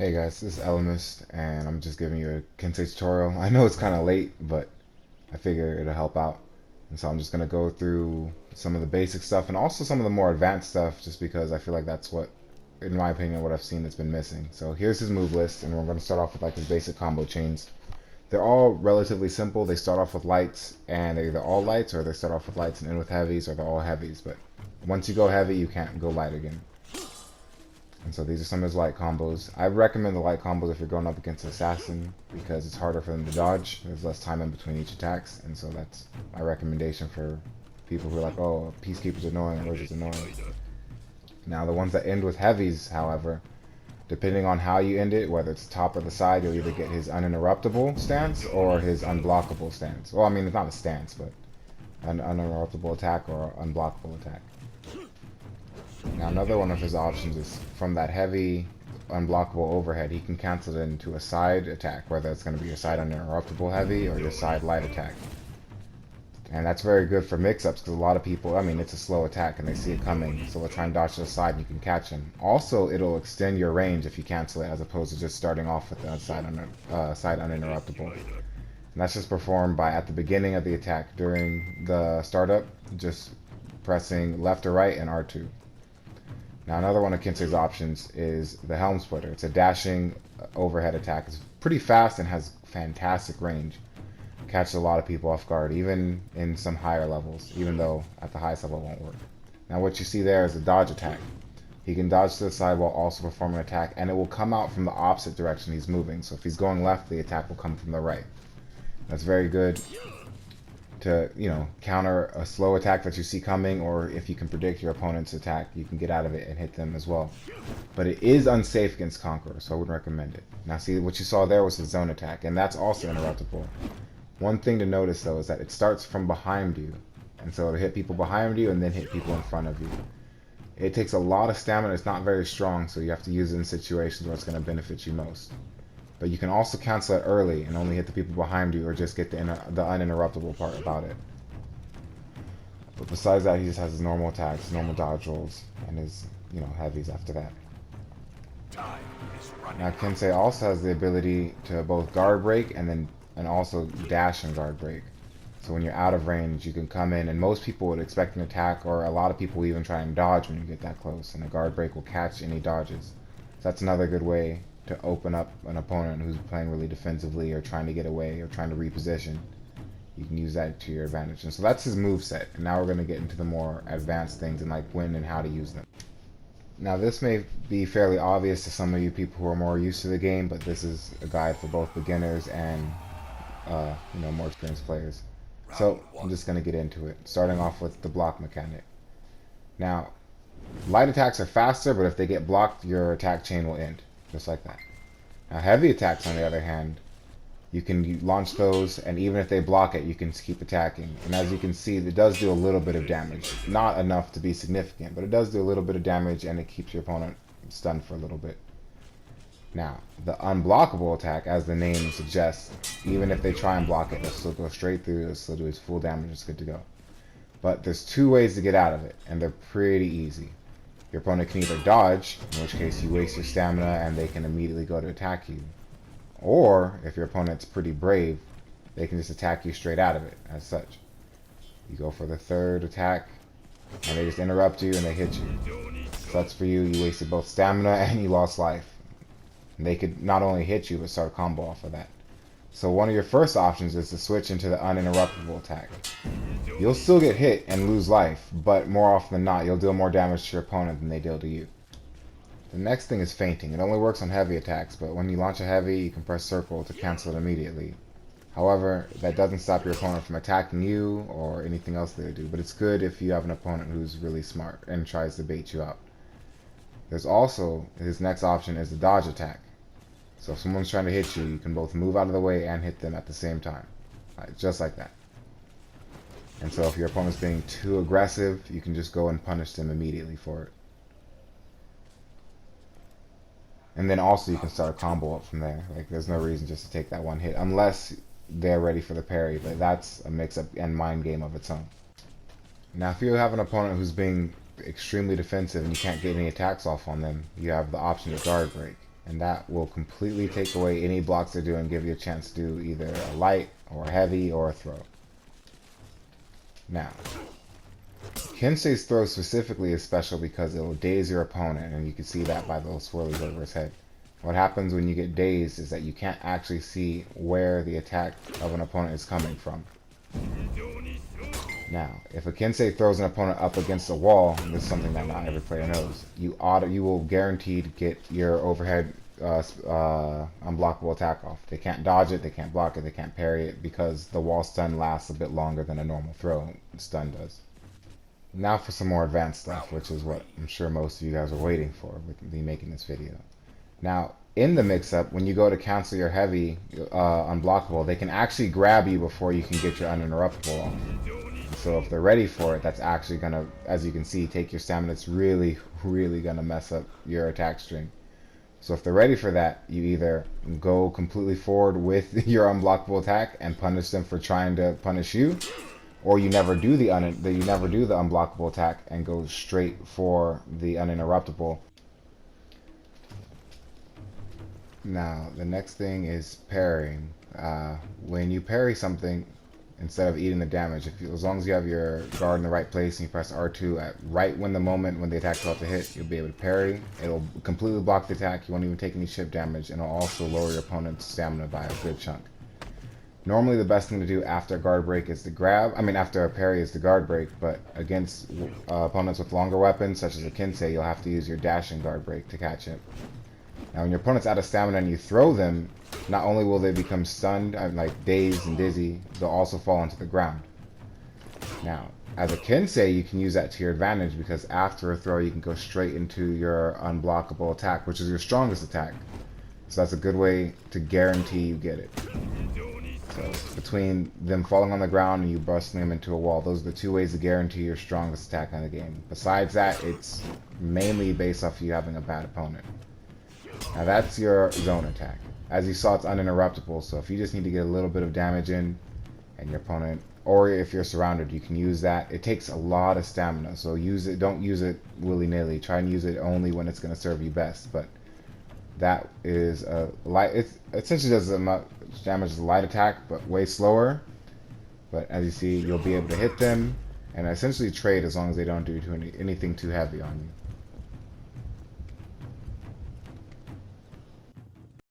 Hey guys, this is TheElemist, and I'm just giving you a Kensei tutorial. I know it's kind of late, but I figure it'll help out. And so I'm just going to go through some of the basic stuff and also some of the more advanced stuff, just because I feel like that's what, in my opinion, what I've seen that's been missing. So here's his move list, and we're going to start off with like his basic combo chains. They're all relatively simple. They start off with lights, and they're either all lights, or they start off with lights and end with heavies, or they're all heavies. But once you go heavy, you can't go light again. And so these are some of his light combos. I recommend the light combos if you're going up against an assassin because it's harder for them to dodge. There's less time in between each attacks, and so that's my recommendation for people who are like, oh, Peacekeeper's annoying, Wizard's annoying. Now the ones that end with heavies, however, depending on how you end it, whether it's top or the side, you'll either get his uninterruptible stance or his unblockable stance. Well, I mean, it's not a stance, but an uninterruptible attack or unblockable attack. Now another one of his options is from that heavy unblockable overhead, he can cancel it into a side attack, whether it's going to be your side uninterruptible heavy or your side light attack. And that's very good for mix-ups because a lot of people, I mean, it's a slow attack and they see it coming, so they'll try and dodge to the side and you can catch him. Also, it'll extend your range if you cancel it as opposed to just starting off with the side uninterruptible. And that's just performed by, at the beginning of the attack, during the startup, just pressing left or right and R2. Now another one of Kensei's options is the Helm Splitter. It's a dashing overhead attack. It's pretty fast and has fantastic range. Catches a lot of people off guard, even in some higher levels, even though at the highest level it won't work. Now what you see there is a dodge attack. He can dodge to the side while also performing an attack, and it will come out from the opposite direction he's moving. So if he's going left, the attack will come from the right. That's very good to, counter a slow attack that you see coming, or if you can predict your opponent's attack, you can get out of it and hit them as well. But it is unsafe against Conqueror, so I wouldn't recommend it. Now see, what you saw there was the zone attack, and that's also interruptible. One thing to notice though is that it starts from behind you, and so it'll hit people behind you and then hit people in front of you. It takes a lot of stamina, it's not very strong, so you have to use it in situations where it's going to benefit you most. But you can also cancel it early and only hit the people behind you or just get the uninterruptible part about it. But besides that, he just has his normal attacks, normal dodge rolls, and his, heavies after that. Now Kensei also has the ability to both guard break and also dash and guard break. So when you're out of range, you can come in, and most people would expect an attack, or a lot of people will even try and dodge when you get that close, and a guard break will catch any dodges. So that's another good way to open up an opponent who's playing really defensively or trying to get away or trying to reposition. You can use that to your advantage. And so that's his moveset. And now we're going to get into the more advanced things and like when and how to use them. Now this may be fairly obvious to some of you people who are more used to the game, but this is a guide for both beginners and more experienced players. So I'm just going to get into it, starting off with the block mechanic. Now, light attacks are faster, but if they get blocked, your attack chain will end. Just like that. Now heavy attacks, on the other hand, you can launch those, and even if they block it, you can keep attacking. And as you can see, it does do a little bit of damage. Not enough to be significant, but it does do a little bit of damage, and it keeps your opponent stunned for a little bit. Now, the unblockable attack, as the name suggests, even if they try and block it, it'll still go straight through, it'll still do its full damage, it's good to go. But there's two ways to get out of it, and they're pretty easy. Your opponent can either dodge, in which case you waste your stamina and they can immediately go to attack you. Or, if your opponent's pretty brave, they can just attack you straight out of it, as such. You go for the third attack, and they just interrupt you and they hit you. Sucks for you, you wasted both stamina and you lost life. And they could not only hit you, but start a combo off of that. So one of your first options is to switch into the uninterruptible attack. You'll still get hit and lose life, but more often than not, you'll deal more damage to your opponent than they deal to you. The next thing is feinting. It only works on heavy attacks, but when you launch a heavy, you can press circle to cancel it immediately. However, that doesn't stop your opponent from attacking you or anything else they do, but it's good if you have an opponent who's really smart and tries to bait you out. There's also, his next option is the dodge attack. So if someone's trying to hit you, you can both move out of the way and hit them at the same time. Just like that. And so if your opponent's being too aggressive, you can just go and punish them immediately for it. And then also you can start a combo up from there. Like there's no reason just to take that one hit, unless they're ready for the parry, but that's a mix-up and mind game of its own. Now if you have an opponent who's being extremely defensive and you can't get any attacks off on them, you have the option to guard break. and that will completely take away any blocks they do and give you a chance to do either a light or a heavy or a throw. Now, Kensei's throw specifically is special because it will daze your opponent, and you can see that by the little swirlies over his head. What happens when you get dazed is that you can't actually see where the attack of an opponent is coming from. Now, if a Kensei throws an opponent up against a wall, and this is something that not every player knows, you will guaranteed get your overhead unblockable attack off. They can't dodge it, they can't block it, they can't parry it, because the wall stun lasts a bit longer than a normal throw stun does. Now for some more advanced stuff, which is what I'm sure most of you guys are waiting for with me making this video. Now, in the mix-up, when you go to cancel your heavy unblockable, they can actually grab you before you can get your uninterruptible off. So if they're ready for it, that's actually going to, as you can see, take your stamina. It's really, really going to mess up your attack string. So if they're ready for that, you either go completely forward with your unblockable attack and punish them for trying to punish you, or you never do the unblockable attack and go straight for the uninterruptible. Now, the next thing is parrying. When you parry something, instead of eating the damage, as long as you have your guard in the right place and you press R2 at right when the attack's about to hit, you'll be able to parry. It'll completely block the attack. You won't even take any chip damage, and it'll also lower your opponent's stamina by a good chunk. Normally, the best thing to do after a guard break is to after a parry is the guard break, but against opponents with longer weapons, such as a Kensei, you'll have to use your dashing guard break to catch it. Now, when your opponent's out of stamina and you throw them, not only will they become stunned, like dazed and dizzy, they'll also fall into the ground. Now, as a Kensei, you can use that to your advantage because after a throw, you can go straight into your unblockable attack, which is your strongest attack. So that's a good way to guarantee you get it. So between them falling on the ground and you busting them into a wall, those are the two ways to guarantee your strongest attack in the game. Besides that, it's mainly based off you having a bad opponent. Now that's your zone attack. As you saw, it's uninterruptible, so if you just need to get a little bit of damage in and your opponent, or if you're surrounded, you can use that. It takes a lot of stamina, so don't use it willy-nilly. Try and use it only when it's going to serve you best. But that is a light, it essentially does as much damage as a light attack, but way slower. But as you see, you'll be able to hit them and essentially trade as long as they don't do anything too heavy on you.